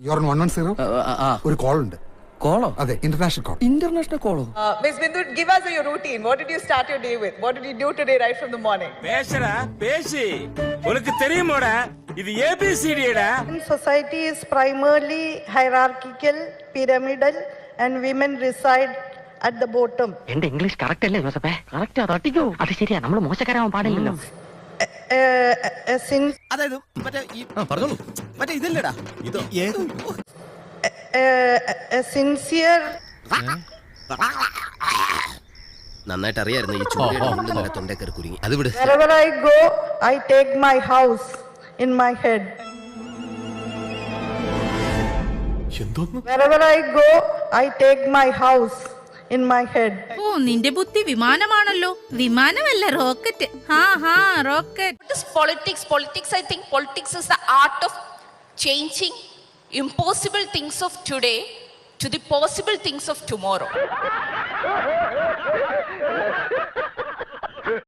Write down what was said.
You're on 110? ഒരു call ഉണ്ട്. കോളോ? അതെ, ഇന്റർനാഷണൽ കോൾ. ഇന്റർനാഷണൽ കോളോ? Miss Bindu, give us your routine. What did you start your day with? What did you do today right from the morning? பேசுடா பேசி உனக்கு தெரியுமாடா இது ABCDடா. Society is primarily hierarchical, pyramidal, and women reside at the bottom. എന്റെ English correct അല്ലേ ജോസഫേ? Correct തട്ടിക്കോ. അത് ശരിയാ, നമ്മൾ മോശക്കാരാവാൻ പാടില്ലല്ലോ. അതായത് പറഞ്ഞോളൂ, മറ്റേ ഇതല്ലടാ ഇത് A sincere നന്നായിട്ട് അറിയായിരുന്നു ഈ ചൂടിന്റെ തൊണ്ടേ കയറി കുരുങ്ങി. അത് വിട്. wherever I go, I take my house in my head. Wherever I go, I take my house in my head. ഓ, നിന്റെ ബുദ്ധി വിമാനമാണല്ലോ. വിമാനമല്ല, rocket. Rocket. What is politics? Politics, I think politics is the art of changing impossible things of today to the possible things of tomorrow.